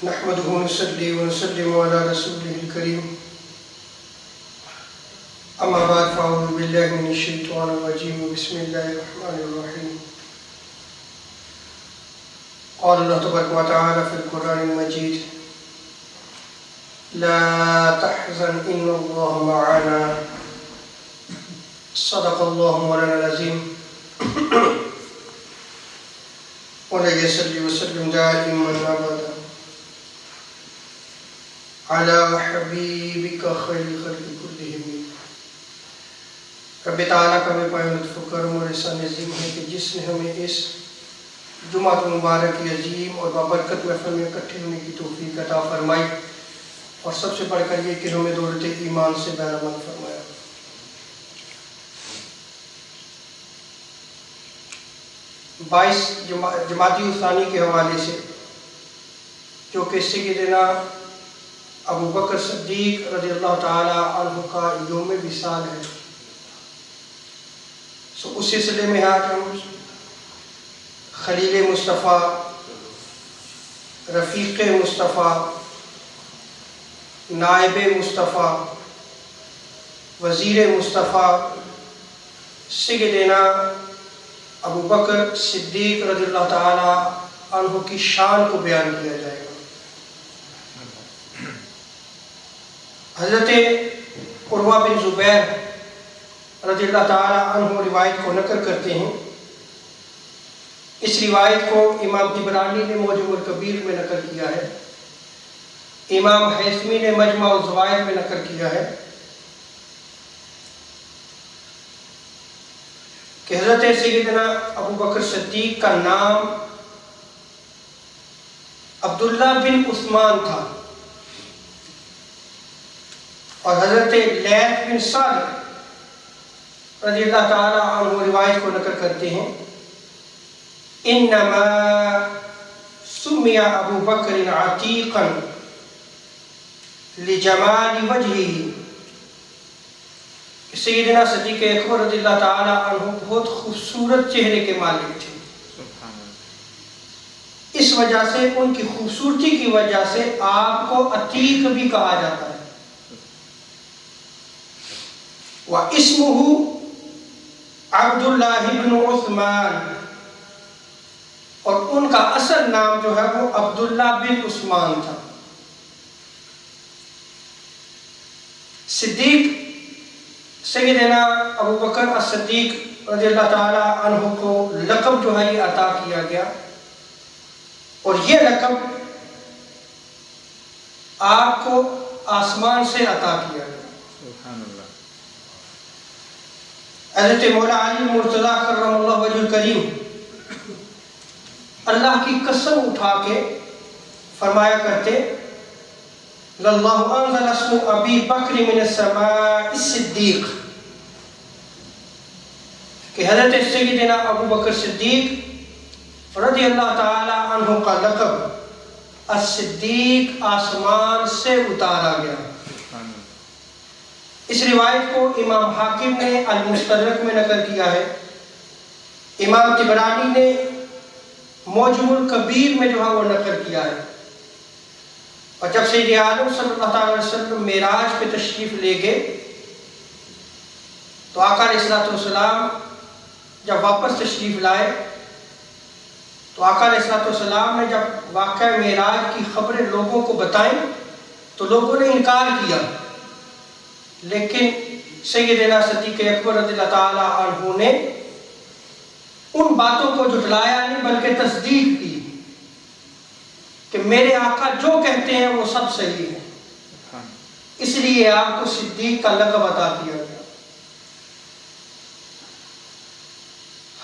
نحمده ونصلي ونسلم على رسوله الكريم أما بعد فأعوذ بالله من الشيطان الرجيم بسم الله الرحمن الرحيم قال الله تبارك وتعالى في القرآن المجيد لا تحزن إن الله معنا صدق الله مولانا العظيم ولا يصلي وسلم دائما أبدا على حبيبك خير الخلق كلهم رب تعالیٰ کا میں پائے لطف و کرم اور احسان عظیم ہے کہ جس نے ہمیں اس جمعہ مبارک کی عظیم اور بابرکت محفل میں اکٹھے ہونے کی توفیق عطا فرمائی اور سب سے بڑھ کر یہ کہ ہمیں دولت ایمان سے بہرمند فرمایا۔ بائیس جمادی الثانی کے حوالے سے جو کہ سیدنا ابو بکر صدیق رضی اللہ تعالی عنہ کا یوم وصال ہے، اس سلسلے میں آج ہم خلیل مصطفیٰ، رفیق مصطفیٰ، نائب مصطفیٰ، وزیر مصطفیٰ سیدنا ابو بکر صدیق رضی اللہ تعالی عنہ کی شان کو بیان کیا جائے گا۔ حضرت عروہ بن زبیر رضی اللہ تعالی عنہ روایت کو نقل کرتے ہیں۔ اس روایت کو امام طبرانی نے معجم الکبیر میں نقل کیا ہے، امام حیثمی نے مجمع الزوائد میں نقل کیا ہے کہ حضرت سیدنا ابو بکر صدیق کا نام عبداللہ بن عثمان تھا اور حضرت لیث بن سعد رضی اللہ تعالی عنہ روایت کو نقل کرتے ہیں انما سمی ابو بکر عتیقا لجمال وجہہ، سیدنا صدیق اکبر رضی اللہ تعالی عنہ بہت خوبصورت چہرے کے مالک تھے، اس وجہ سے ان کی خوبصورتی کی وجہ سے آپ کو عتیق بھی کہا جاتا ہے۔ وَاسْمُهُ عبداللہ بن عثمان، اور ان کا اصل نام جو ہے وہ عبداللہ بن عثمان تھا۔ صدیق سیدنا ابو بکر الصدیق رضی اللہ تعالی عنہ کو لقب جو ہے یہ عطا کیا گیا اور یہ لقب آپ کو آسمان سے عطا کیا گیا۔ حضرت مولا علی مرتضیٰ کرم اللہ وجہ الکریم اللہ کی قسم اٹھا کے فرمایا کرتے لَلَّهُ أَنزَلَ اسْمُ أَبِي بَكْرِ مِنَ السَّمَاءِ الصِّدِّيقِ، کہ حضرت سیدنا ابو بکر صدیق رضی اللہ تعالی عنہ کا لقب الصدیق آسمان سے اتارا گیا۔ اس روایت کو امام حاکم نے المستدرک میں نقل کیا ہے، امام طبرانی نے معجم الکبیر میں جو ہے وہ نقل کیا ہے۔ اور جب سید عالم صلی اللہ علیہ وسلم معراج پہ تشریف لے گئے تو آقا علیہ السلام جب واپس تشریف لائے تو آقا علیہ السلام نے جب واقعہ معراج کی خبریں لوگوں کو بتائیں تو لوگوں نے انکار کیا، لیکن سیدنا صدیق اکبر رضی اللہ تعالی عنہ نے ان باتوں کو جھٹلایا نہیں بلکہ تصدیق کی کہ میرے آقا جو کہتے ہیں وہ سب صحیح ہے، اس لیے آپ کو صدیق کا لقب عطا کیا گیا۔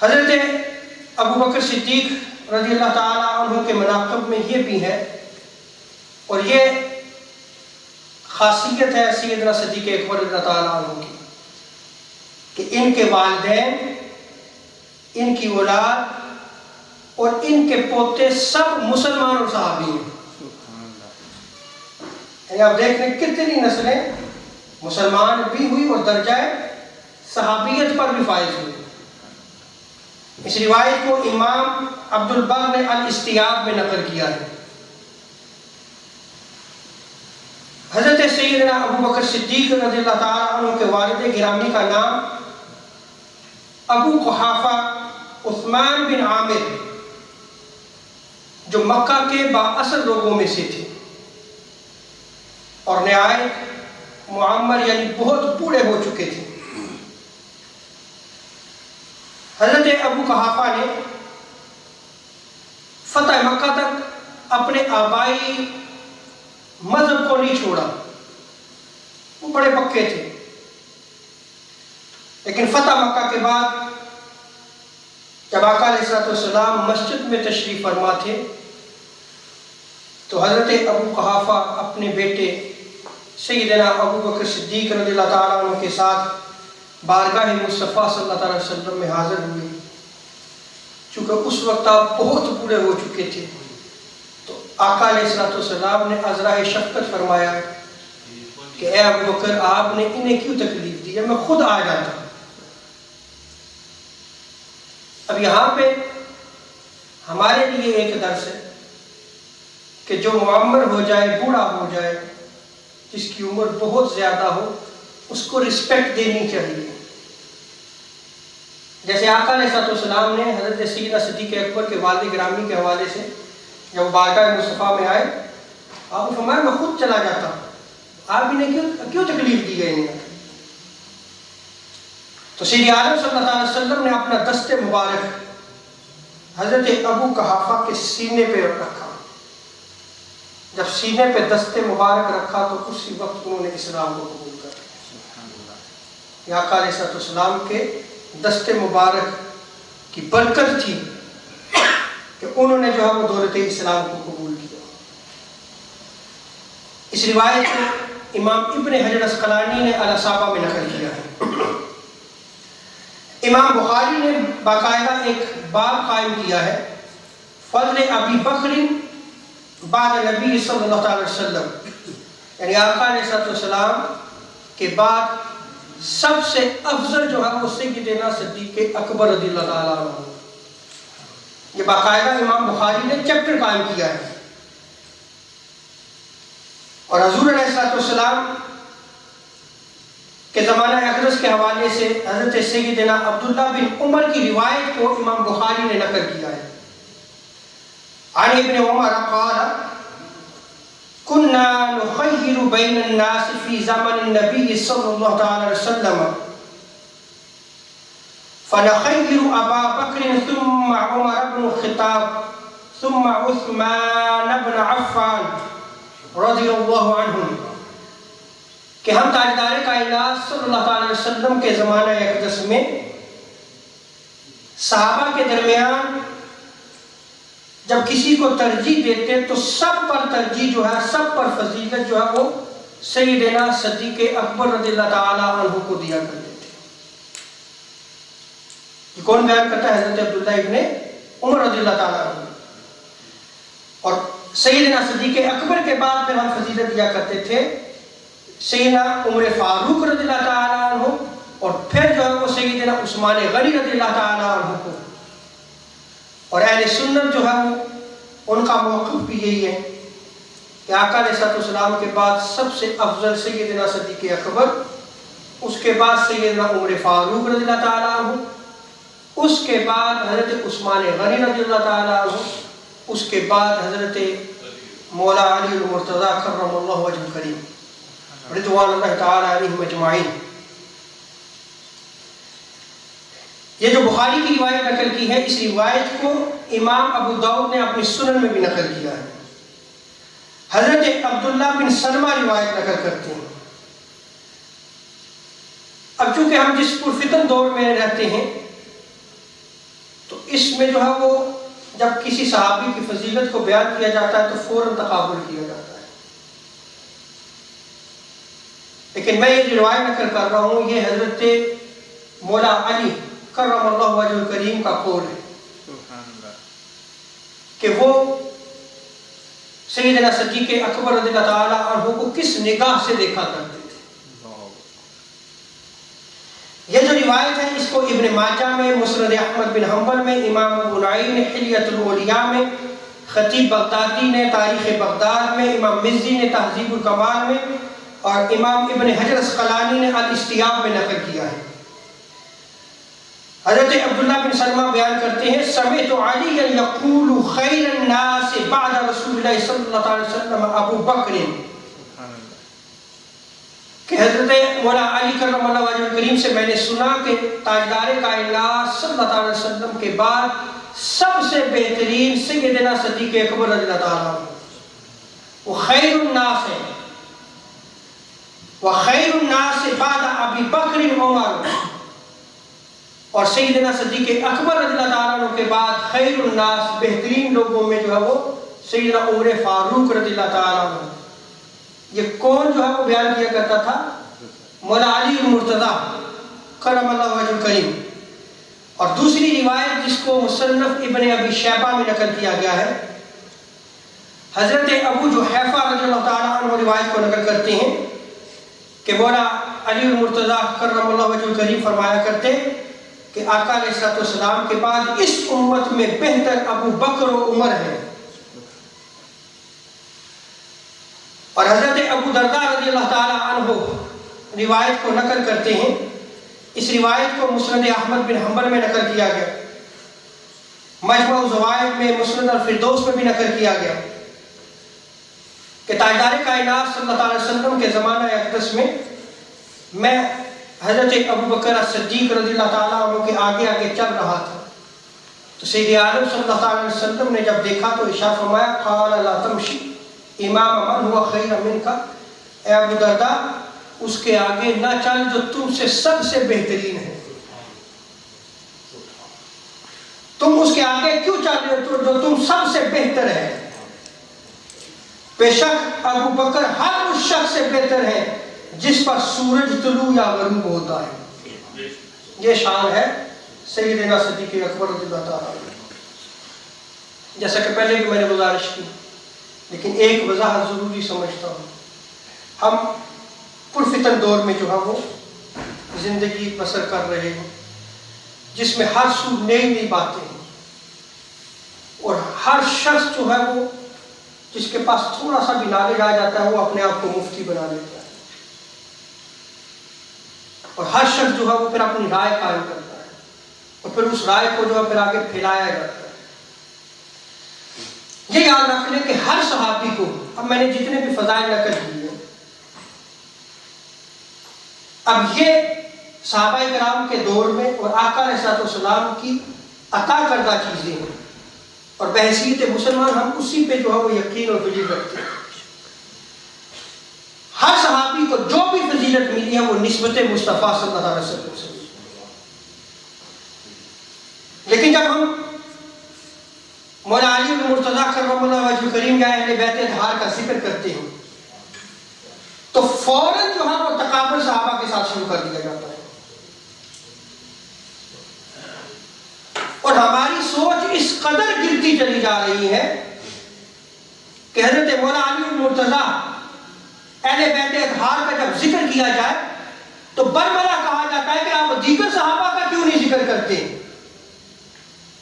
حضرت ابو بکر صدیق رضی اللہ تعالی عنہ کے مناقب میں یہ بھی ہے اور یہ خاصیت ہے سیدنا صدیق اکبر رضی اللہ تعالی عنہ کی کہ ان کے والدین، ان کی اولاد اور ان کے پوتے سب مسلمان اور صحابی ہیں۔ یعنی آپ دیکھ رہے کتنی نسلیں مسلمان بھی ہوئی اور درجہ صحابیت پر بھی فائز ہوئی۔ اس روایت کو امام عبد البر نے الاستیاب میں نقل کیا ہے سیدنا ابو بکر صدیق رضی اللہ تعالیٰ عنہ کے والد گرامی کا نام ابو قحافہ عثمان بن عامر، جو مکہ کے بااثر لوگوں میں سے تھے اور نہایت معمر یعنی بہت بوڑھے ہو چکے تھے۔ حضرت ابو قحافہ نے فتح مکہ تک اپنے آبائی مذہب کو نہیں چھوڑا، وہ بڑے پکے تھے، لیکن فتح مکہ کے بعد جب آقا علیہ السلام مسجد میں تشریف فرما تھے تو حضرت ابو قحافہ اپنے بیٹے سیدنا ابو بکر صدیق رضی اللہ تعالیٰ عنہ کے ساتھ بارگاہ مصطفیٰ صلی اللہ علیہ وسلم میں حاضر ہوئے۔ چونکہ اس وقت آپ بہت بوڑھے ہو چکے تھے تو آقا علیہ السلام نے عذرائے شفقت فرمایا کہ اے ابو بکر، آپ نے انہیں کیوں تکلیف دی ہے، میں خود آ جاتا۔ اب یہاں پہ ہمارے لیے ایک درس ہے کہ جو معمر ہو جائے، بوڑھا ہو جائے، جس کی عمر بہت زیادہ ہو، اس کو رسپیکٹ دینی چاہیے۔ جیسے آقا علیہ السلام نے حضرت سیدنا صدیق اکبر کے والد گرامی کے حوالے سے جب بارگاہ مصطفیٰ میں آئے، آپ نے فرمایا میں خود چلا جاتا، آپ انہیں کیوں تکلیف دی گئی انہیں؟ تو سید عالم صلی اللہ علیہ وسلم نے اپنا دست مبارک حضرت ابو قحافہ کے سینے پہ رکھا۔ جب سینے پہ دست مبارک رکھا تو اسی وقت انہوں نے اسلام کو قبول کر لیا۔ یہ آقا علیہ السلام کے دست مبارک کی برکت تھی کہ انہوں نے جو ہے وہ دولت اسلام کو قبول کیا۔ اس روایت کو امام ابن حجر اسقلانی نے الاصابہ میں نقل کیا ہے۔ امام بخاری نے باقاعدہ ایک باب قائم کیا ہے، فضل ابی بکر بعد نبی صلی اللہ علیہ وسلم، یعنی آقا علیہ السلام کے بعد سب سے افضل جو ہے وہ سیدنا صدیق اکبر رضی اللہ تعالیٰ عنہ۔ یہ باقاعدہ امام بخاری نے چیپٹر قائم کیا ہے۔ اور حضور علیہ السلام کے زمانہ اقدس کے حوالے سے حضرت سیدنا عبداللہ بن عمر کی روایت کو امام بخاری نے نقل کیا ہے۔ عن ابن عمر قال كنا نخير بين الناس في زمن النبي صلى الله عليه وسلم فنخير أبا بكر ثم عمر بن الخطاب ثم عثمان بن عفان رضی اللہ عنہ، کہ ہم تاجدار کائنات صلی اللہ علیہ وسلم کے زمانہ اقدس میں صحابہ کے درمیان جب کسی کو ترجیح دیتے تو سب پر ترجیح جو ہے، سب پر فضیلت جو ہے وہ سیدنا صدیق اکبر رضی اللہ تعالیٰ عنہ کو دیا کرتے تھے۔ یہ کون بیان کرتا ہے؟ حضرت عبداللہ ابن عمر رضی اللہ تعالیٰ عنہ۔ اور سیدنا صدیق اکبر کے بعد پھر ہم فضیلت دیا کرتے تھے سیدنا عمر فاروق رضی اللہ تعالیٰ عنہ، اور پھر جو ہے وہ سیدنا عثمان غنی رضی اللہ تعالیٰ عنہ کو۔ اور اہل سنت جو ہے وہ ان کا موقف بھی یہی ہے کہ آقا علیہ السلام کے بعد سب سے افضل سیدنا صدیق اکبر، اس کے بعد سیدنا عمر فاروق رضی اللہ تعالیٰ عنہ، اس کے بعد حضرت عثمان غنی رضی اللہ تعالیٰ عنہ، اس کے بعد حضرت مولا علی المرتضی کرم اللہ وجہ الکریم رضوان اللہ تعالیٰ علیہم اجمعین۔ یہ جو بخاری کی روایت نقل کی ہے، اس روایت کو امام ابو داؤد نے اپنی سنن میں بھی نقل کیا ہے۔ حضرت عبداللہ بن سلمہ روایت نقل کرتے ہیں۔ اب چونکہ ہم جس پرفتن دور میں رہتے ہیں تو اس میں جو ہے وہ جب کسی صحابی کی فضیلت کو بیان کیا جاتا ہے تو فوراً تقابل کیا جاتا ہے، لیکن میں یہ جو روایت نقل کر رہا ہوں یہ حضرت مولا علی کرم اللہ وجہ الکریم کا قول ہے کہ وہ سیدنا صدیق اکبر رضی اللہ تعالیٰ عنہ کو کس نگاہ سے دیکھا کرتے تھے۔ یہ جو روایت ہے اس کو ابن ماجہ میں، مسند احمد بن حنبل میں، امام ابو نعیم نے حلیۃ الاولیاء میں، خطیب بغدادی نے تاریخ بغداد میں، امام مزی نے تہذیب الکمال میں، اور امام ابن حجر اسقلانی نے الاستیاب میں نقل کیا ہے۔ حضرت عبداللہ بن سلمہ بیان کرتے ہیں سمعت علی یقول خیر الناس بعد رسول اللہ صلی اللہ علیہ وسلم ابو بکر، کہ حضرت مولا علی کرم اللہ وجہ کریم سے میں نے سنا کہ تاجدار کائنات صلی اللہ علیہ وسلم کے بعد سب سے بہترین سیدنا صدیق اکبر رضی اللہ تعالیٰ عنہ وہ خیر الناس ہے، وخیر الناس بعد ابی بکر عمر، اور سیدنا صدیق اکبر رضی اللہ تعالیٰ عنہ کے بعد خیر الناس بہترین لوگوں میں جو ہے وہ سیدنا عمر فاروق رضی اللہ تعالیٰ عنہ۔ یہ کون جو ہے وہ بیان کیا کرتا تھا؟ مولا علی المرتضیٰ کرم اللہ وجہ کریم۔ اور دوسری روایت جس کو مصنف ابن ابی شیبہ میں نقل کیا گیا ہے، حضرت ابو جحیفہ رضی اللہ تعالیٰ عنہ روایت کو نقل کرتے ہیں کہ مولا علی المرتضیٰ کرم اللہ وجہ کریم فرمایا کرتے کہ آقا علیہ السلام کے بعد اس امت میں بہتر ابو بکر و عمر ہے۔ اور حضرت ابو درداء رضی اللہ تعالیٰ عنہ روایت کو نقل کرتے ہیں، اس روایت کو مسند احمد بن حنبل میں نقل کیا گیا، مجمع الزوائد میں، مسند الفردوس میں بھی نقل کیا گیا کہ تاجدار کائنات صلی اللہ علیہ وسلم کے زمانہ اقدس میں حضرت ابو بکر صدیق رضی اللہ تعالیٰ عنہ کے آگے آگے چل رہا تھا، تو سید عالم صلی اللہ علیہ وسلم نے جب دیکھا تو ارشاد فرمایا قال لا تمشی امام من هو خیر منک، اے ابو درداء اس کے آگے نہ چل جو تم سے سب سے بہترین ہے، تم اس کے آگے کیوں چل رہے ہو جو تم سب سے بہتر ہے؟ بے شک ابو بکر ہر اس شخص سے بہتر ہے جس پر سورج طلوع یا غروب ہوتا ہے۔ یہ شان ہے سیدنا صدیق اکبر رضی اللہ تعالیٰ عنہ۔ جیسا کہ پہلے بھی میں نے گزارش کی، لیکن ایک وضاحت ضروری سمجھتا ہوں، ہم پرفتن دور میں جو ہے وہ زندگی بسر کر رہے ہیں، جس میں ہر سو نئی نئی باتیں ہیں، اور ہر شخص جو ہے وہ جس کے پاس تھوڑا سا بھی نالج آ جاتا ہے وہ اپنے آپ کو مفتی بنا لیتا ہے، اور ہر شخص جو ہے وہ پھر اپنی رائے قائم کرتا ہے، اور پھر اس رائے کو جو ہے پھر آگے پھیلایا جاتا ہے۔ یہ یاد رکھ لیں کہ ہر صحابی کو، اب میں نے جتنے بھی فضائل نقل کیے ہیں، اب یہ صحابہ کرام کے دور میں اور آقا علیہ السلام کی عطا کردہ چیزیں ہیں، اور بحیثیت مسلمان ہم اسی پہ جو ہے وہ یقین اور بلیو رکھتے ہیں۔ ہر صحابی کو جو بھی فضیلت ملی ہے وہ نسبت مصطفیٰ صلی اللہ علیہ وسلم سے، لیکن جب ہم مولا علی المرتضیٰ کرم اللہ وجہ کریم یا اہل بیت اطہار کا ذکر کرتے ہیں تو فوراً جو ہے وہ تقابل صحابہ کے ساتھ شروع کر دیا جاتا ہے، اور ہماری سوچ اس قدر گرتی چلی جا رہی ہے کہ حضرت مولا علی المرتضیٰ اہل بیت اطہار کا جب ذکر کیا جائے تو برملا کہا جاتا ہے کہ آپ دیگر صحابہ کا کیوں نہیں ذکر کرتے؟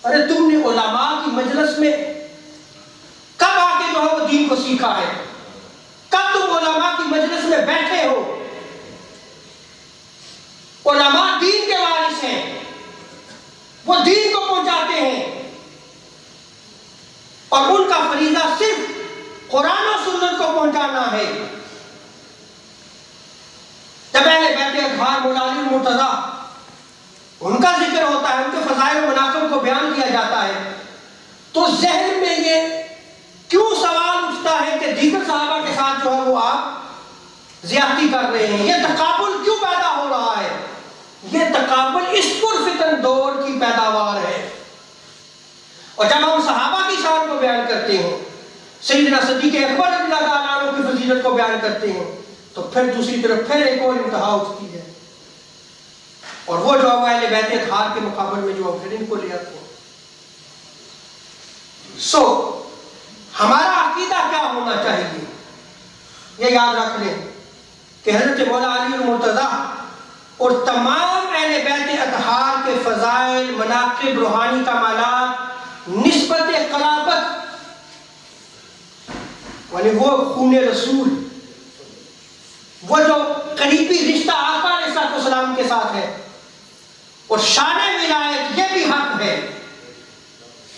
ارے تم نے علماء کی مجلس میں کب آ کے جو ہے وہ دین کو سیکھا ہے؟ کب تم علماء کی مجلس میں بیٹھے ہو؟ علماء دین کے وارث ہیں، وہ دین کو پہنچاتے ہیں، اور ان کا فریضہ صرف قرآن و سنت کو پہنچانا ہے۔ جب اہل بیت اطہار مولا علی المرتضیٰ ان کا ذکر ہوتا ہے، ان کے فضائل و مناقب کو بیان کیا جاتا ہے، تو ذہن میں یہ کیوں سوال اٹھتا ہے کہ دیگر صحابہ کے ساتھ جو ہے وہ آپ زیادتی کر رہے ہیں؟ یہ تقابل کیوں پیدا ہو رہا ہے؟ یہ تقابل اس پرفتن دور کی پیداوار ہے، اور جب ہم صحابہ کی شان کو بیان کرتے ہیں، سیدنا صدیق اکبر رضی اللہ تعالیٰ عنہ کی فضیلت کو بیان کرتے ہیں، تو پھر دوسری طرف پھر ایک اور انتہا اٹھتی ہے، اور وہ جو ہے اہل بیت اطہار کے مقابل میں جو پھر ان کو لے آتے ہیں۔ ہمارا عقیدہ کیا ہونا چاہیے؟ یہ یاد رکھ لیں کہ حضرت مولا علی المرتضیٰ اور تمام اہل بیت اطہار کے فضائل، مناقب، روحانی کمالات، نسبت قرابت، یعنی وہ خون رسول، وہ جو قریبی رشتہ آقا علیہ السلام کے ساتھ ہے، اور شان ولایت یہ بھی حق ہے،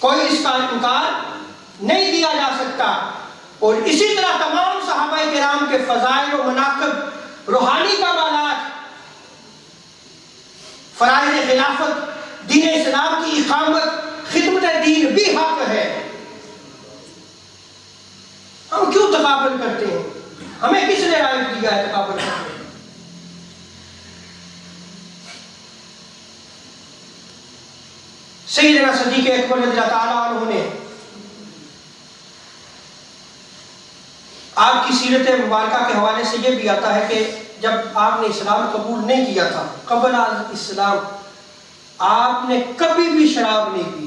کوئی اس کا انکار نہیں دیا جا سکتا۔ اور اسی طرح تمام صحابہ کرام کے فضائل و مناقب، روحانی کمالات، فرائض خلافت، دین اسلام کی اقامت، خدمت دین بھی حق ہے۔ ہم کیوں تقابل کرتے ہیں؟ ہمیں کس نے رائٹ دیا ہے تقابل کرنے؟ سیدنا صدیق اکبر رضی اللہ تعالیٰ عنہ نے آپ کی سیرت مبارکہ کے حوالے سے یہ بھی آتا ہے کہ جب آپ نے اسلام قبول نہیں کیا تھا، قبل اسلام آپ نے کبھی بھی شراب نہیں پی،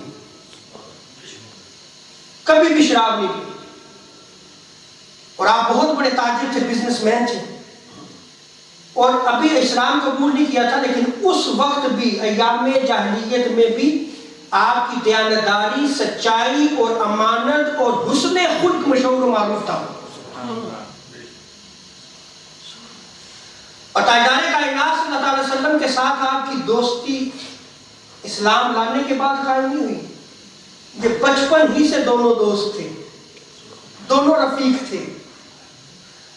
کبھی بھی شراب نہیں پی، اور آپ بہت بڑے تاجر تھے، بزنس مین تھے، اور ابھی اسلام قبول نہیں کیا تھا، لیکن اس وقت بھی ایام جاہلیت میں بھی آپ کی دیانتداری، سچائی اور امانت اور حسن خلق مشہور و معروف تھا۔ اور تاجدار کائنات صلی اللہ علیہ وسلم کے ساتھ آپ کی دوستی اسلام لانے کے بعد قائم نہیں ہوئی، یہ بچپن ہی سے دونوں دوست تھے، دونوں رفیق تھے،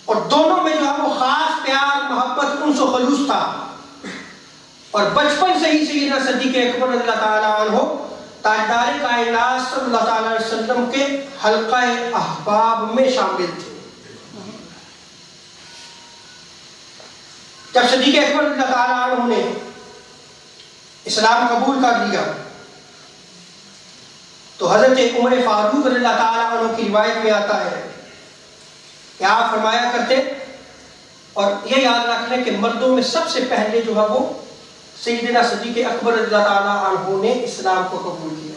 اور دونوں میں جو ہے وہ خاص پیار، محبت، انس و خلوص تھا۔ اور بچپن سے ہی سیدنا صدیق اکبر رضی اللہ تعالیٰ عنہ تاجدار کائنات صلی اللہ تعالیٰ علیہ وسلم کے حلقہ احباب میں شامل تھے۔ جب صدیق اکبر رضی اللہ تعالیٰ عنہ نے اسلام قبول کر لیا تو حضرت عمر فاروق رضی اللہ تعالیٰ عنہ کی روایت میں آتا ہے کہ آپ فرمایا کرتے، اور یہ یاد رکھ لیں کہ مردوں میں سب سے پہلے جو ہے وہ سیدنا صدیق اکبر رضی اللہ تعالیٰ عنہ نے اسلام کو قبول کیا۔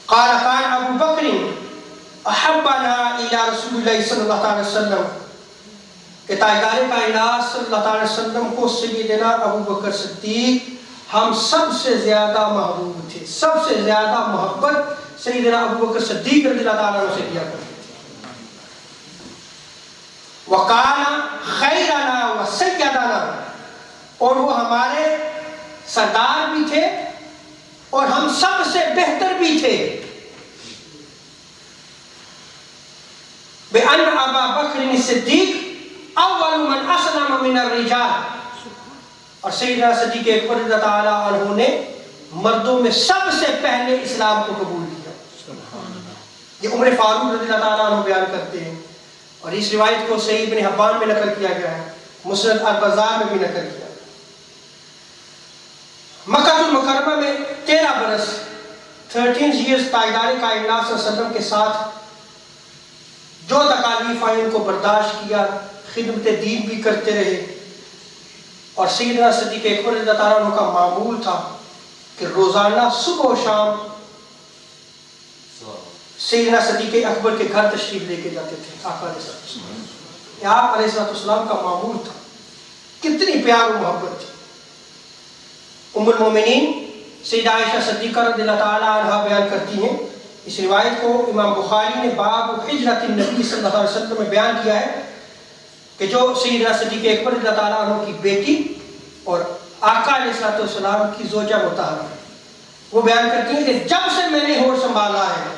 قال ابو بکر احبنا الى رسول اللہ صلی اللہ علیہ وسلم، کہ تاجدار کائنات صلی اللہ علیہ وسلم کو سیدنا ابو بکر صدیق ہم سب سے زیادہ محبوب تھے، سب سے زیادہ محبت سیدنا ابو بکر صدیق رضی اللہ تعالیٰ عنہ سے کیا کرتے۔ وَقَالَ خَيْرَنَا وَسَيَّدَنَا، اور وہ ہمارے سردار بھی تھے اور ہم سب سے بہتر بھی تھے۔ بِأَنَّ أَبَا بَكْرٍ الصِّدِّيقِ أَوَّلُ مَنْ أَسْلَمَ مِنَ الرِّجَالِ، اور سیدنا صدیق اکبر رضی اللہ تعالیٰ عنہ نے مردوں میں سب سے پہلے اسلام کو قبول کیا۔ یہ عمر فاروق رضی اللہ تعالیٰ عنہ بیان کرتے ہیں، اور اس روایت کو صحیح ابن حبان میں نقل کیا گیا ہے، مسند البزار میں بھی نقل کیا۔ مکہ المکرمہ میں 13 برس 13 ایئرز تاجدار کائنات صلی اللہ علیہ وسلم کے ساتھ جو تکالیف آئیں ان کو برداشت کیا، خدمت دین بھی کرتے رہے، اور سیدنا صدیق اکبر رضی اللہ تعالیٰ عنہ کا معمول تھا کہ روزانہ صبح و شام سیدنا صدیق اکبر کے گھر تشریف لے کے جاتے تھے آقا علیہ السلام۔ یہ آپ علیہ السلام کا معمول تھا، کتنی پیار و محبت تھی۔ ام المومنین سیدہ عائشہ صدیقہ رضی اللہ تعالیٰ عنہ بیان کرتی ہیں، اس روایت کو امام بخاری نے باب ہجرت النبی صلی اللہ علیہ وسلم میں بیان کیا ہے، کہ جو سیدنا صدیق اکبر رضی اللہ تعالیٰ عنہ کی بیٹی اور آقا علیہ السلام کی زوجہ مطہرہ، وہ بیان کرتی ہیں کہ جب سے میں نے ہوش سنبھالا ہے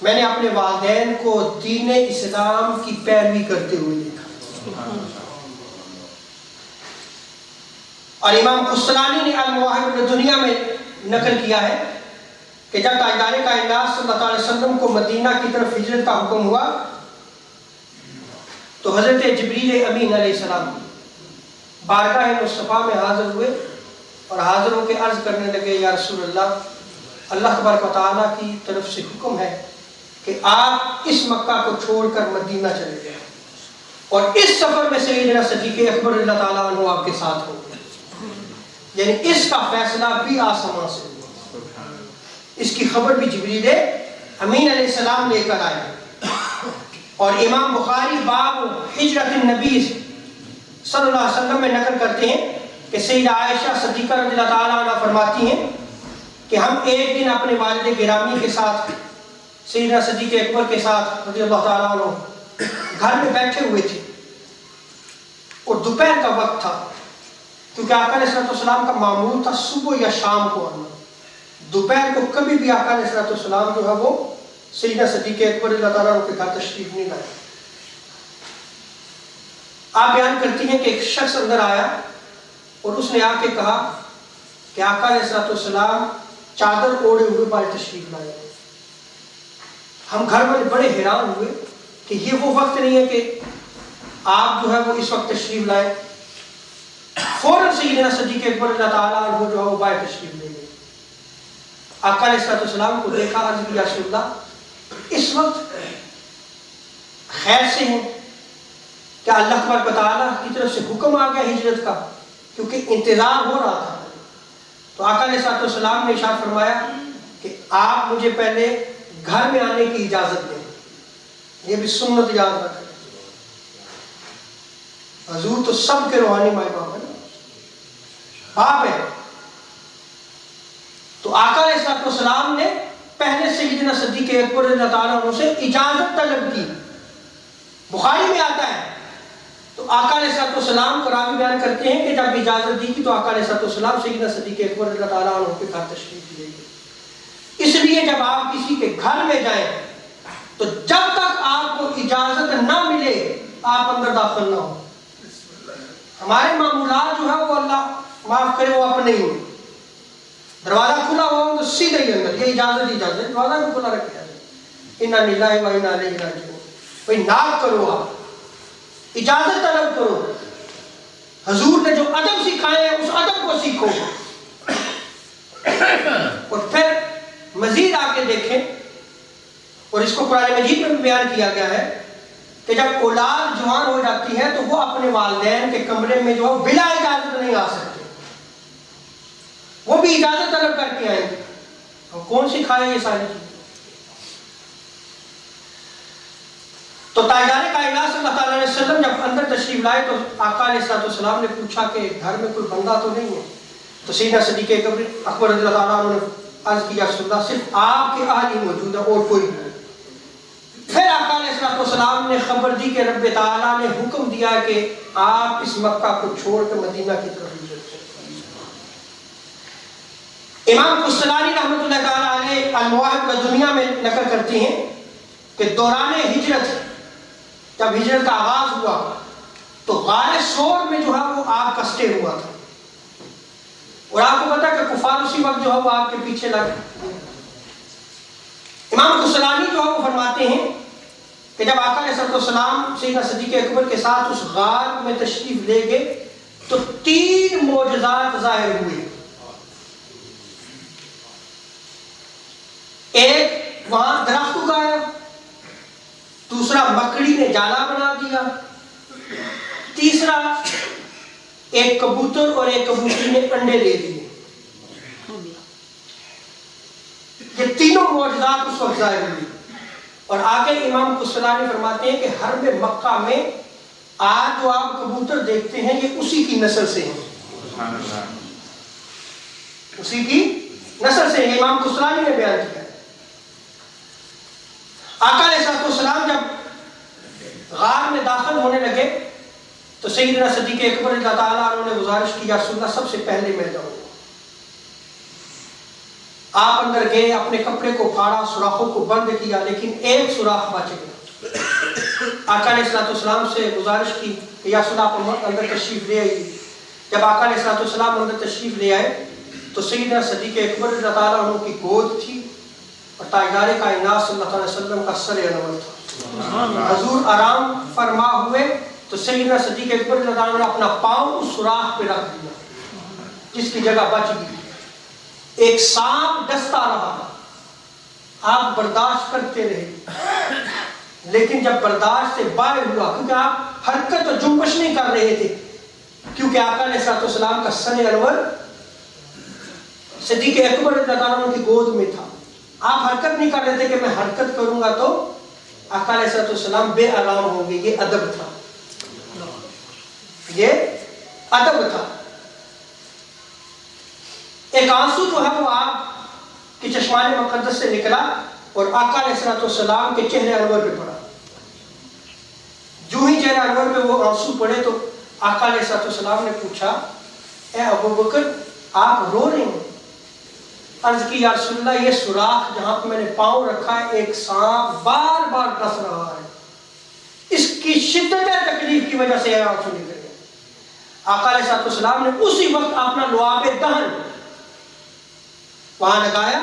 میں نے اپنے والدین کو دین اسلام کی پیروی کرتے ہوئے دیکھا۔ اور امام قسطلانی نے المواہب الدنیا میں نقل کیا ہے کہ جب تاجدار کائنات صلی اللہ علیہ وسلم کو مدینہ کی طرف ہجرت کا حکم ہوا تو حضرت جبریل امین علیہ السلام بارگاہ مصطفیٰ میں حاضر ہوئے اور حاضر ہو کے عرض کرنے لگے، یا رسول اللہ، اللہ تبارک و تعالیٰ کی طرف سے حکم ہے کہ آپ اس مکہ کو چھوڑ کر مدینہ چلے گئے، اور اس سفر میں سیدنا صدیق اکبر رضی اللہ تعالیٰ عنہ آپ کے ساتھ ہو گئے، یعنی اس کا فیصلہ بھی آسمان سے ہوا، اس کی خبر بھی جبریل امین علیہ السلام لے کر آئے۔ اور امام بخاری باب ہجرت النبی صلی اللہ علیہ وسلم میں نقل کرتے ہیں کہ سیدہ عائشہ صدیقہ رضی اللہ تعالیٰ عنہ فرماتی ہیں کہ ہم ایک دن اپنے والد گرامی کے ساتھ سیدنا صدیق اکبر کے ساتھ رضی اللہ تعالیٰ عنہ گھر میں بیٹھے ہوئے تھے، اور دوپہر کا وقت تھا، کیونکہ آقا علیہ السلام کا معمول تھا صبح یا شام کو آنا، دوپہر کو کبھی بھی آقا علیہ السلام جو ہے وہ سیدنا صدیق اکبر رضی اللہ تعالیٰ عنہ کے گھر تشریف نہیں لائے۔ آپ بیان کرتی ہیں کہ ایک شخص اندر آیا اور اس نے آ کے کہا کہ آقا علیہ السلام چادر اوڑے ہوئے باہر تشریف لائے۔ ہم گھر والے بڑے حیران ہوئے کہ یہ وہ وقت نہیں ہے کہ آپ جو ہے وہ اس وقت تشریف لائے۔ فوراً سیدنا صدیق اکبر رضی اللہ تعالیٰ عنہ جو ہے وہ باہر تشریف لے گئے۔ آقا علیہ السلام کو دیکھا، عرض کیا رسول اللہ اس وقت خیر سے ہیں؟ کیا اللہ تبارک و تعالیٰ کی طرف سے حکم آ گیا ہجرت کا؟ کیونکہ انتظار ہو رہا تھا۔ تو آقا علیہ السلام نے ارشاد فرمایا کہ آپ مجھے پہلے گھر میں آنے کی اجازت دیں۔ یہ بھی سنت یاد رکھیں، حضور تو سب کے روحانی مائی باپ ہے، باپ ہے۔ تو آقا علیہ السلام نے پہلے سیدنا صدیق اکبر رضی اللہ تعالیٰ عنہ سے اجازت طلب کی۔ بخاری میں آتا ہے، تو آقا علیہ السلام کو راوی بیان کرتے ہیں کہ جب اجازت دی کی تو آقا علیہ السلام سیدنا صدیق اکبر رضی اللہ تعالیٰ عنہ کے گھر تشریف لے گئے۔ اس لیے جب آپ کسی کے گھر میں جائیں تو جب تک آپ کو اجازت نہ ملے آپ اندر داخل نہ ہو۔ ہمارے معمولات جو ہے وہ اللہ معاف کرے وہ اپنے ہی ہوں، دروازہ کھلا ہوا تو سیدھے ہی اندر، یہ اجازت دروازہ بھی کھلا رکھا ہے، انا للہ و انا الیہ راجعون۔ بھائی ناک کرو، آپ اجازت طلب کرو۔ حضور نے جو ادب سکھائے ہیں اس ادب کو سیکھو، اور پھر مزید آگے دیکھیں، اور اس کو قرآن مجید میں بھی بیان کیا گیا ہے کہ جب اولاد جوان ہو جاتی ہے تو وہ اپنے والدین کے کمرے میں جو ہے بلا اجازت نہیں آ سکتے، وہ بھی اجازت طلب کر کے آئیں گے۔ اور کون سکھائے یہ ساری چیزیں؟ تو تاجدار کائنات صلی اللہ تعالیٰ علیہ وسلم جب اندر تشریف لائے تو آقا علیہ السلام نے پوچھا کہ گھر میں کوئی بندہ تو نہیں ہے؟ تو سیدنا صدیق اکبر رضی اللہ تعالیٰ عنہ نے عرض کیا رسول اللہ صرف آپ کے اہل ہی موجود ہے اور کوئی نہیں۔ پھر آقا علیہ السلام نے خبر دی کہ رب تعالیٰ نے حکم دیا کہ آپ اس مکہ کو چھوڑ کر مدینہ کی طرف ہجرت کریں۔ امام قسطلانی رحمۃ اللہ تعالیٰ علیہ المواہب الدنیا میں نقل کرتے ہیں کہ دوران ہجرت جب ہجرت کا آغاز ہوا تو غار سور میں جو ہے وہ آگ کا سٹے ہوا تھا، اور آپ کو پتا کہ کفار اسی وقت جو ہے وہ آگ کے پیچھے لگ۔ امام قسطلانی جو ہے وہ فرماتے ہیں کہ جب آقا علیہ السلام سیدنا صدیق اکبر کے ساتھ اس غار میں تشریف لے گئے تو 3 معجزات ظاہر ہوئے۔ ایک وہاں درخت اگایا، دوسرا مکڑی نے جالا بنا دیا، تیسرا ایک کبوتر اور ایک کبوتری نے انڈے دے دیے۔ یہ تینوں معجزات اس وقت ظاہر ہوئی، اور آگے امام قسطلانی فرماتے ہیں کہ حرم مکہ میں آج جو آپ کبوتر دیکھتے ہیں یہ اسی کی نسل سے ہیں، اسی کی نسل سے ہیں۔ امام قسطلانی نے بیان کیا۔ آقا علیہ السلام جب غار میں داخل ہونے لگے تو سیدنا صدیق اکبر رضی اللہ تعالیٰ عنہ نے گزارش کی، یا رسول اللہ سب سے پہلے میں جاؤں۔ آپ اندر گئے، اپنے کپڑے کو پھاڑا، سوراخوں کو بند کیا، لیکن ایک سوراخ بچ گیا۔ آقا علیہ السلام سے گزارش کی کہ یا رسول اللہ آپ اندر تشریف لے آئیے۔ جب آقا علیہ السلام اندر تشریف لے آئے تو سیدنا صدیق اکبر رضی اللہ تعالیٰ عنہ کی گود تھی اور تاجدار کائنات صلی اللہ علیہ وسلم کا سر انور تھا۔ حضور آرام فرما ہوئے تو سیدنا صدیق اکبر رضی اللہ عنہ نے اپنا پاؤں اس سوراخ پہ رکھ دیا جس کی جگہ بچ گئی۔ ایک سانپ ڈستا رہا، آپ برداشت کرتے رہے، لیکن جب برداشت سے باہر ہوا، کیونکہ آپ حرکت اور جنبش نہیں کر رہے تھے، کیونکہ آقا علیہ السلام کا سر انور صدیق اکبر رضی اللہ عنہ کی گود میں تھا، آپ حرکت نہیں کر رہے تھے کہ میں حرکت کروں گا تو آقا علیہ السلام بے آرام ہوں گے۔ یہ ادب تھا، یہ ادب تھا۔ ایک آنسو جو ہے وہ آپ کے چشمان مقدس سے نکلا اور آقا علیہ السلام کے چہرے انور پہ پڑا۔ جو ہی چہرے انور پہ وہ آنسو پڑے تو آقا علیہ السلام نے پوچھا اے ابو بکر آپ رو رہے ہیں؟ عرض کی یا رسول اللہ یہ سوراخ جہاں پہ میں نے پاؤں رکھا ہے ایک سانپ بار بار ڈس رہا ہے، اس کی شدت تکلیف کی وجہ سے آنسو نکل گئے۔ آقا علیہ السلام نے اسی وقت اپنا لعاب دہن وہاں لگایا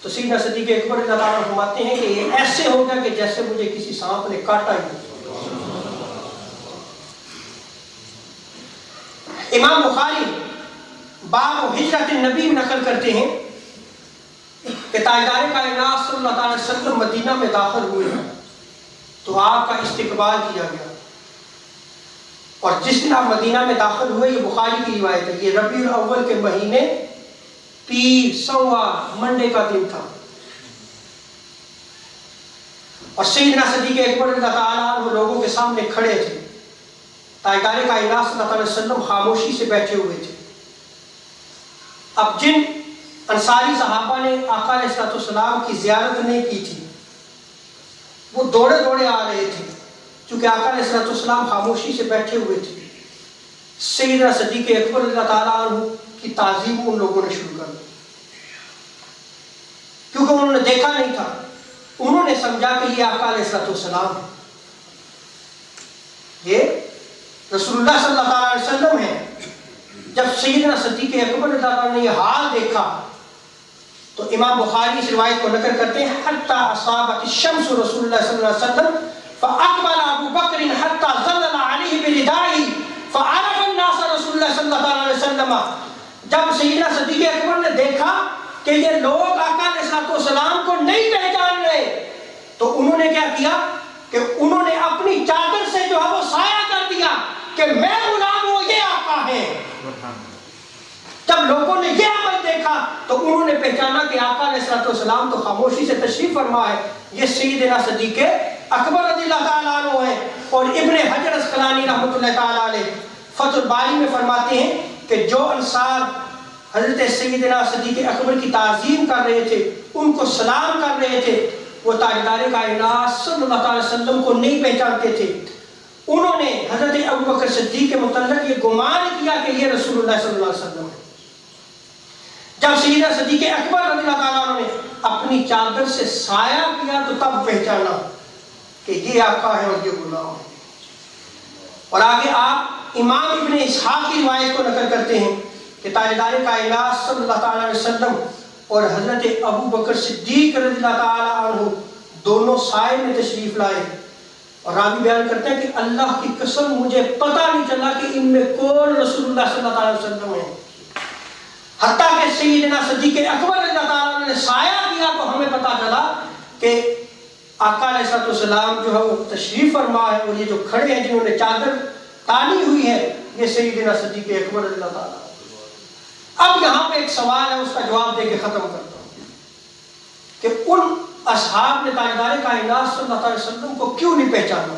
تو سیدنا صدیق اکبر رضی اللہ عنہ فرماتے ہیں کہ یہ ایسے ہو گیا کہ جیسے مجھے کسی سانپ نے کاٹا ہی۔ امام بخاری باب ہجرت النبی میں نقل کرتے ہیں کہ تاجدار کائنات صلی اللہ علیہ وسلم مدینہ میں داخل ہوئے تو آپ کا استقبال کیا گیا، اور جس دن آپ مدینہ میں داخل ہوئے یہ بخاری کی روایت ہے، یہ ربیع الاول کے مہینے پیر سوار منڈے کا دن تھا، اور سیدنا صدیق اکبر رضی اللہ عنہ لوگوں کے سامنے کھڑے تھے، تاجدار کائنات صلی اللہ علیہ وسلم خاموشی سے بیٹھے ہوئے تھے۔ اب جن انصاری صحابہ نے آقا علیہ السلام کی زیارت نہیں کی تھی وہ دوڑے دوڑے آ رہے تھے، چونکہ آقا علیہ السلام خاموشی سے بیٹھے ہوئے تھے۔ سیدنا صدیق اکبر رضی اللہ تعالیٰ عنہ کی تعظیم ان لوگوں نے شروع کر دی، کیونکہ انہوں نے دیکھا نہیں تھا، انہوں نے سمجھا کہ یہ آقا علیہ السلام ہے، یہ رسول اللہ صلی اللہ علیہ وسلم ہے۔ جب سیدنا صدیق اکبر رضی اللہ عنہ نے یہ حال دیکھا تو امام بخاری اس روایت کو نقل کرتے ہیں حتی اصابت الشمس رسول اللہ صلی اللہ علیہ وسلم فاقبل ابو بکر حتی ظلل علیہ بردائه فعرف الناس رسول اللہ صلی اللہ علیہ وسلم۔ جب سیدنا صدیق اکبر نے دیکھا کہ یہ لوگ آقا علیہ السلام کو نہیں پہچان رہے تو انہوں نے کیا کیا کہ انہوں نے اپنی چادر سے جو ہے وہ سایہ کر دیا کہ میں غلام ہوں، یہ آقا ہے۔ جب لوگوں نے یہ عمل دیکھا تو انہوں نے پہچانا کہ آقا علیہ السلام تو خاموشی سے تشریف فرما ہے، یہ سیدنا صدیق اکبر رضی اللہ تعالیٰ عنہ ہے۔ اور ابن حجر اسقلانی رحمۃ اللہ تعالیٰ علیہ فتح الباری میں فرماتے ہیں کہ جو انصار حضرت سیدنا صدیق اکبر کی تعظیم کر رہے تھے، ان کو سلام کر رہے تھے، وہ تاجدار کائنات صلی اللہ علیہ وسلم کو نہیں پہچانتے تھے۔ انہوں نے حضرت ابوبکر صدیق کے متعلق یہ گمان کیا کہ یہ رسول اللہ صلی اللہ علیہ وسلم ہے۔ جب سیدنا صدیق اکبر رضی اللہ تعالیٰ عنہ نے اپنی چادر سے سایہ کیا تو تب پہچانا کہ یہ آقا ہے اور یہ غلام ہے۔ اور آگے آپ امام ابن اسحاق کی روایت کو نقل کرتے ہیں کہ تاجدار کائنات صلی اللہ تعالیٰ علیہ وسلم اور حضرت ابوبکر صدیق رضی اللہ تعالیٰ عنہ دونوں سائے میں تشریف لائے، اور راوی بیان کرتے ہیں کہ اللہ کی قسم مجھے پتہ نہیں چلا کہ ان میں کون رسول اللہ صلی اللہ علیہ وسلم ہے، حتیٰ کہ سیدنا صدیق اکبر رضی اللہ تعالیٰ عنہ نے سایہ کیا تو ہمیں پتہ چلا کہ آقا علیہ السلام جو ہے وہ تشریف فرما ہے، اور یہ جو کھڑے ہیں جنہوں نے چادر تانی ہوئی ہے یہ سیدنا صدیق اکبر رضی اللہ تعالیٰ۔ اب یہاں پہ ایک سوال ہے، اس کا جواب دے کے ختم کرتا ہوں کہ ان اصحاب نے تاجدار کائنات صلی اللہ علیہ وسلم کو کیوں نہیں پہچانا؟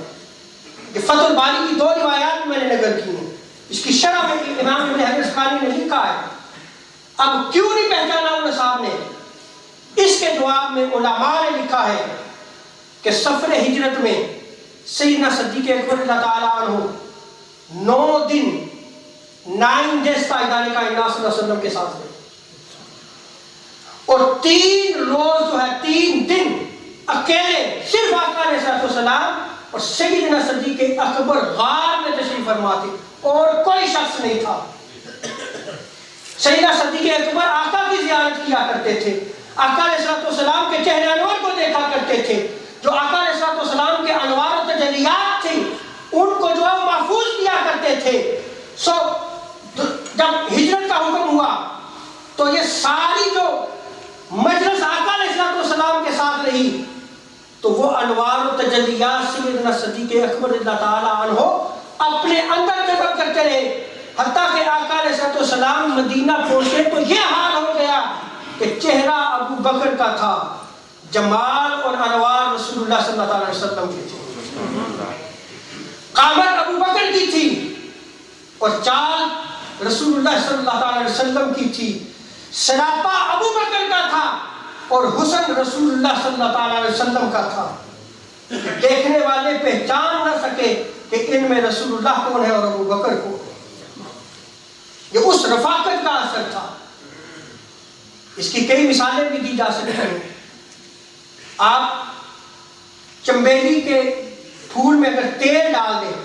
کہ فتح الباری کی دو روایات میں نے نقل کی ہیں، اس کی شرح میں امام ابن حجر اسقلانی نے لکھا ہے، اب کیوں نہیں پہچانا ان اصحاب نے؟ اس کے جواب میں علماء نے لکھا ہے کہ سفر ہجرت میں سیدنا صدیق اکبر اللہ تعالیٰ عنہ 9 دن 9 days تاجدار کائنات صلی اللہ علیہ وسلم کے ساتھ رہے، اور 3 روز جو ہے 3 دن اکیلے صرف آقا علیہ السلام اور سیدنا صدیق اکبر غار میں تشریف فرما تھے، اور کوئی شخص نہیں تھا۔ سیدنا صدیق اکبر آقا کی زیارت کیا کرتے تھے، آقا علیہ السلام کے چہرے انور کو دیکھا کرتے تھے، جو آقا علیہ السلام کے انوار و تجلیات تھے ان کو جو ہے محفوظ کیا کرتے تھے۔ جب ہجرت کا حکم ہوا تو یہ ساری جو مجلس آقا علیہ السلام کے ساتھ رہی تو وہ انوار و تجلیات سیدنا صدیق اکبر رضی اللہ تعالیٰ عنہ اپنے اندر جذب کرتے رہے، حتیٰ کہ آقا علیہ السلام مدینہ پہنچے تو یہ حال ہو گیا کہ چہرہ ابو بکر کا تھا، جمال اور انوار رسول اللہ صلی اللہ علیہ وسلم کی تھی، قامت ابو بکر کی تھی اور چال رسول اللہ صلی اللہ علیہ وسلم کی تھی، سراپا ابو بکر کا تھا اور حسن رسول اللہ صلی اللہ علیہ وسلم کا تھا۔ کہ دیکھنے والے پہچان نہ سکے کہ ان میں رسول اللہ کون ہے اور ابو بکر کون ہے۔ یہ اس رفاقت کا اثر تھا۔ اس کی کئی مثالیں بھی دی جا سکتی ہیں۔ آپ چنبیلی کے پھول میں اگر تیل ڈال دیں،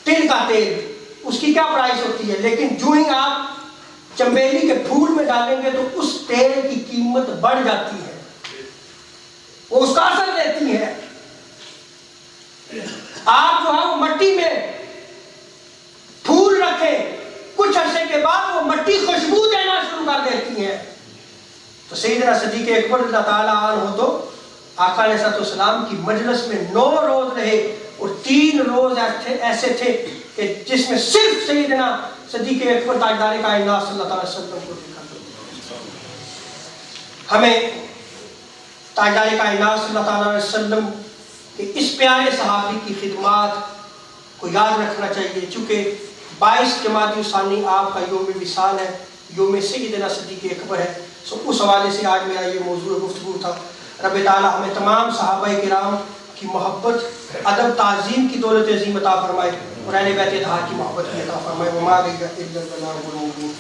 تل کا تیل، اس کی کیا پرائس ہوتی ہے، لیکن جو ہی آپ چنبیلی کے پھول میں ڈالیں گے تو اس تیل کی قیمت بڑھ جاتی ہے، وہ اس کا اثر دیتی ہے۔ آپ جو ہے وہ مٹی میں پھول رکھیں، کچھ عرصے کے بعد وہ مٹی خوشبو دینا شروع کر دیتی ہے۔ تو سیدنا صدیق اکبر اللہ تعالیٰ عنہ تو آقا علیہ السلام کی مجلس میں 9 روز رہے، اور 3 روز ایسے تھے کہ جس میں صرف سیدنا صدیق اکبر تاجدار کائنات صلی اللہ علیہ وسلم کو دیکھا۔ ہمیں تاجدار کائنات صلی اللہ علیہ وسلم کہ اس پیارے صحابی کی خدمات کو یاد رکھنا چاہیے، چونکہ 22 جمادی الثانی آپ کا یوم وصال ہے، یوم سیدنا صدیق اکبر ہے۔ اس حوالے سے آج میرا یہ موضوع گفتگو تھا۔ رب تعالیٰ ہمیں تمام صحابہ کرام کی محبت، ادب، تعظیم کی دولت عظیم عطا فرمائے، اور اہل بیت اطہار کی محبت بھی عطا فرمائے۔ وما علینا الا البلاغ المبین۔